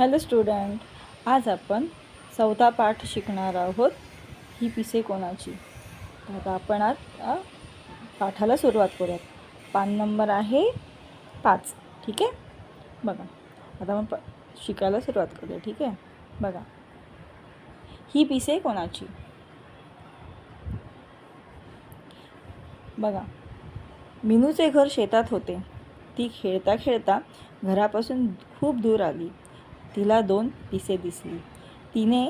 Hello student, आज आपण चौथा पाठ शिकणार आहोत, ही पिसे कोणाची. तर आता आपण आज पाठाला सुरुवात करूयात. पान नंबर आहे 5. ठीक आहे, बघा आता आपण शिकायला सुरुवात करूया. ठीक आहे, बघा ही पिसे कोणाची. बघा, मिनूचे घर शेतात होते. ती खेळता खेळता घरापासून खूप दूर आली. तिला 2 पिसे दिसली. तिने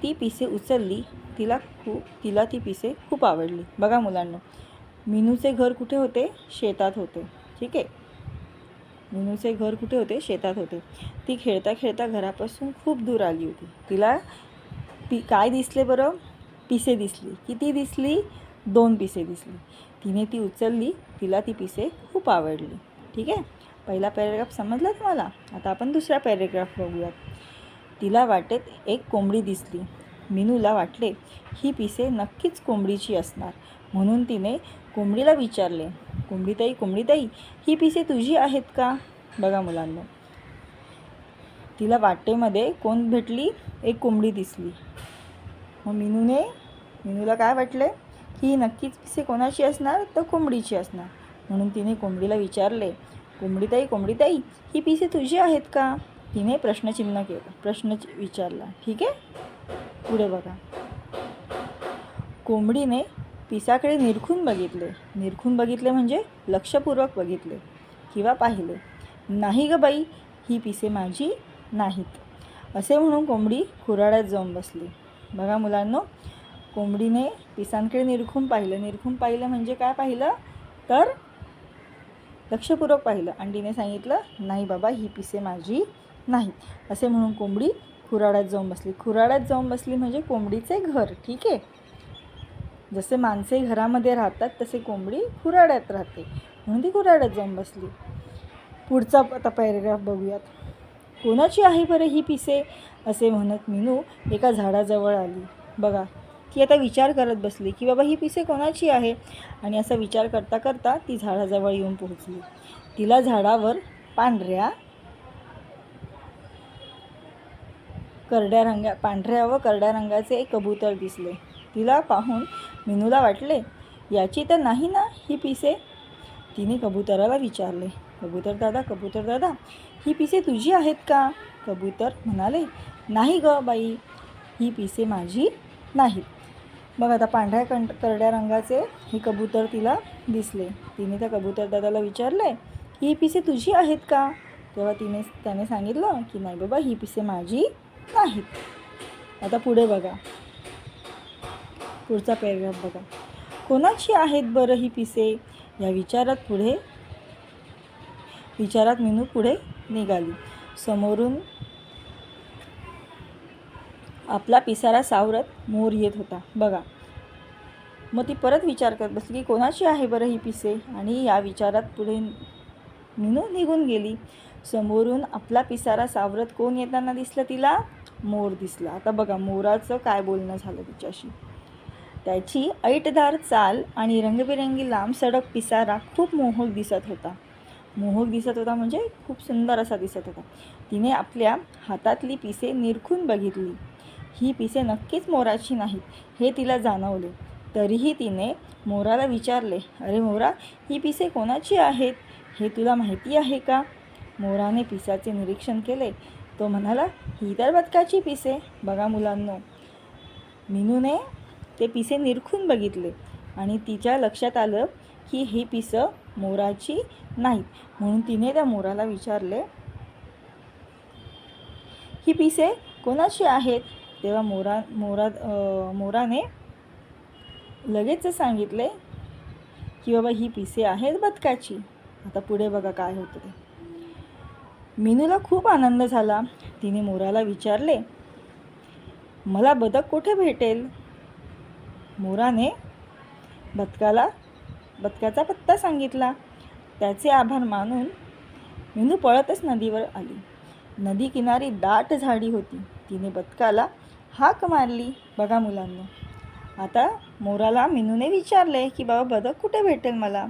ती पिसे उचलली. तिला ती पिसे खूप आवडली. बघा मुलांनो, मिनूचे घर कुठे होते? शेतात होते. ठीक आहे, मिनूचे घर कुठे होते? शेतात होते. ती खेळता खेळता घरापासून खूप दूर आली होती. तिला काय दिसले बरं? पिसे दिसली. किती दिसली? 2 पिसे दिसली. तिने ती उचलली. तिला ती पिसे खूप आवडली. ठीक आहे, पहिला पॅरेग्राफ समजला तुम्हाला. आता आपण दुसरा पॅरेग्राफ बघूयात. तिला वाटेत एक कोंबडी दिसली. मिनूला वाटले ही पिसे नक्कीच कोंबडीची असणार, म्हणून तिने कोंबडीला विचारले, कोंबडीताई, ही पिसे तुझी आहेत का? बघा मुलांनो, तिला वाटेमध्ये कोण भेटली? एक कोंबडी दिसली. मग मिनूला काय वाटले? ही नक्कीच पिसे कोणाची असणार? तर कोंबडीची असणार, म्हणून तिने कोंबडीला विचारले, कोंबडीताई, ही पिसे तुझी आहेत का? तिने प्रश्न विचारला. ठीक आहे, पुढे बघा. कोंबडीने पिसाकडे निरखून बघितले म्हणजे लक्षपूर्वक बघितले किंवा पाहिले. नाही ग बाई, ही पिसे माझी नाहीत, असे म्हणून कोंबडी खुराड्यात जाऊन बसली. बघा मुलांनो, कोंबडीने पिसांकडे निरखून पाहिलं म्हणजे काय पाहिलं? तर लक्षपूर्वक पाहिलं आणि तिने सांगितलं, नाही बाबा, ही पिसे माझी नाहीत, असे म्हणून कोंबडी खुराड्यात जाऊन बसली म्हणजे कोंबडीचे घर. ठीक आहे, जसे माणसे घरामध्ये राहतात तसे कोंबडी खुराड्यात राहते, म्हणून ती खुराड्यात जाऊन बसली. पुढचा आता पॅरेग्राफ बघूयात. कोणाची आहे बरं ही पिसे? असे म्हणत मिनू एका झाडाजवळ आली. बघा, ती आता विचार करत बसली की बाबा ही पिसे कोणाची आहे, आणि असा विचार करता करता ती झाडाजवळ येऊन पोहोचली. तिला झाडावर पांढऱ्या व करड्या रंगाचे एक कबूतर दिसले. तिला पाहून मिनूला वाटले, याची तर नाही ना ही पिसे. तिने कबुतराला विचारले, कबूतर दादा, ही पिसे तुझी आहेत का? कबूतर म्हणाले, नाही ग बाई, ही पिसे माझी नाहीत. बघा, आता पांढऱ्या करड्या रंगाचे हे कबूतर तिला दिसले. तिने त्या कबूतर दादाला विचारले, ही पिसे तुझी आहेत का? तेव्हा त्याने सांगितलं की नाही बाबा, ही पिसे माझी नाहीत. आता पुढे बघा, पुढचा पॅरेग्राफ बघा. कोणाची आहेत बरं ही पिसे? या विचारात मिनू पुढे निघाली. समोरून आपला पिसारा सावरत मोर येत होता. बघा, मग ती परत विचार करत बसली की कोणाची आहे बरं ही पिसे, आणि या विचारात पुढे मिनू निघून गेली. समोरून आपला पिसारा सावरत कोण येताना दिसलं तिला? मोर दिसला. आता बघा, मोराचं काय बोलणं झालं तिच्याशी. त्याची ऐटदार चाल आणि रंगबिरंगी लांब सडक पिसारा खूप मोहक दिसत होता म्हणजे खूप सुंदर असा दिसत होता. तिने आपल्या हातातली पिसे निरखून बघितली. ही पिसे नक्कीच मोराची नाहीत हे तिला जाणवले. तरीही तिने मोराला विचारले, अरे मोरा, ही पिसे कोणाची आहेत हे तुला माहिती आहे का? मोराने पिसाचे निरीक्षण केले. तो म्हणाला, ही तर बदकाची पिसे. बघा मुलांनो, मिनूने ते पिसे निरखून बघितले आणि तिच्या लक्षात आलं की ही पिसं मोराची नाहीत, म्हणून तिने त्या मोराला विचारले, ही पिसे कोणाची आहेत? तेव्हा मोराने लगेच सांगितले की बाबा, ही पिसे आहेत बदकाची. आता पुढे बघा काय होतं ते. मिनूला खूप आनंद झाला. तिने मोराला विचारले, मला बदक कुठे भेटेल? मोराने बदकाचा पत्ता सांगितला. त्याचे आभार मानून मिनू पळतच नदीवर आली. नदी किनारी दाट झाडी होती. तिने बदकाला हाक मारली. बघा मुलांनो, आता मोराला मिनूने विचारले की बाबा, बदक कुठे भेटेल मला?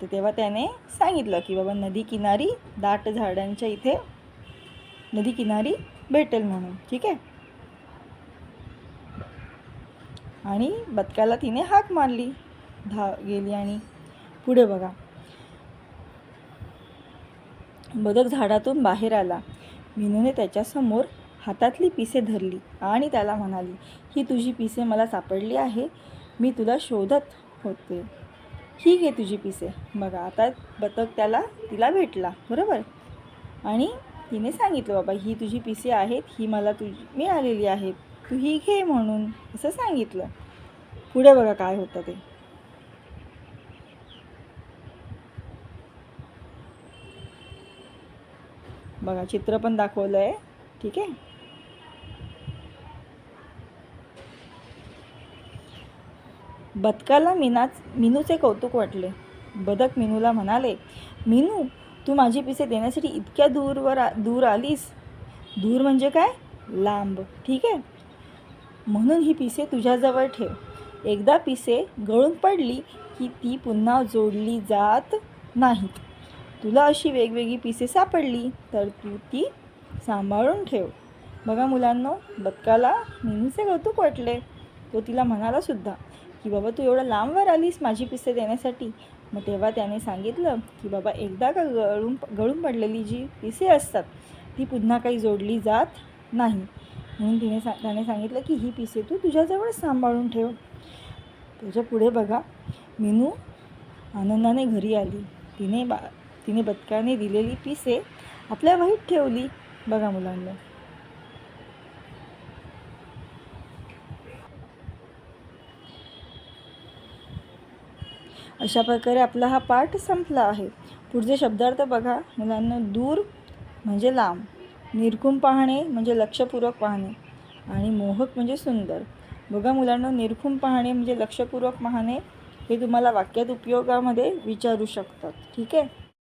तर तेव्हा त्याने सांगितलं की बाबा, नदी किनारी दाट झाडांच्या इथे नदी किनारी भेटेल म्हणून. ठीक आहे. आणि बदकाला तिने हाक मारली, गेली. आणि पुढे बघा, बदक झाडातून बाहेर आला. मीनूने त्याच्यासमोर हातातली पिसे धरली आणि त्याला म्हणाली, ही तुझी पिसे मला सापडली आहे. मी तुला शोधत होते. ही घे तुझी पिसे. बघा, आता बदक तिला भेटला, बरोबर. आणि तिने सांगितलं, बाबा ही तुझी पिसे आहेत, ही मला मिळालेली आहेत, तू ही घे म्हणून असं सांगितलं. पुढे बघा काय होतं ते. बघा, चित्र पण दाखवलं आहे. ठीक आहे. बदकाला मीनूचे कौतुक वाटले. बदक मीनूला म्हणाले, मीनू, तू माझी पिसे देण्यासाठी इतक्या दूर आलीस. दूर म्हणजे काय? लांब. ठीक आहे. म्हणून ही पिसे तुझ्याजवळ ठेव. एकदा पिसे गळून पडली की ती पुन्हा जोडली जात नाहीत. तुला अशी वेगवेगळी पिसे सापडली तर तू ती सांभाळून ठेव. बघा मुलांनो, बदकाला मीनूचे कौतुक वाटले. तो तिला म्हणाला सुद्धा की बाबा तू एवढं लांबवर आलीस माझी पिसे देण्यासाठी. मग तेव्हा त्याने सांगितलं की बाबा एकदा का गळून पडलेली जी पिसे असतात ती पुन्हा काही जोडली जात नाही. म्हणून त्याने सांगितलं की ही पिसे तू तुझ्याजवळच सांभाळून ठेव. त्याच्या पुढे बघा, मीनू आनंदाने घरी आली. तिने बदकाने दिलेली पिसे आपल्या वहीत ठेवली. बघा मुलांना, अशा प्रकारे आपला हा पाठ संपला आहे. पुढचे शब्दार्थ बघा मुलांना. दूर म्हणजे लांब, निरखून पाहणे म्हणजे लक्षपूर्वक पाहणे, आणि मोहक म्हणजे सुंदर. बघा मुलांना, निरखून पाहणे म्हणजे लक्षपूर्वक पाहणे हे तुम्हाला वाक्यात उपयोगामध्ये विचारू शकतात. ठीक आहे.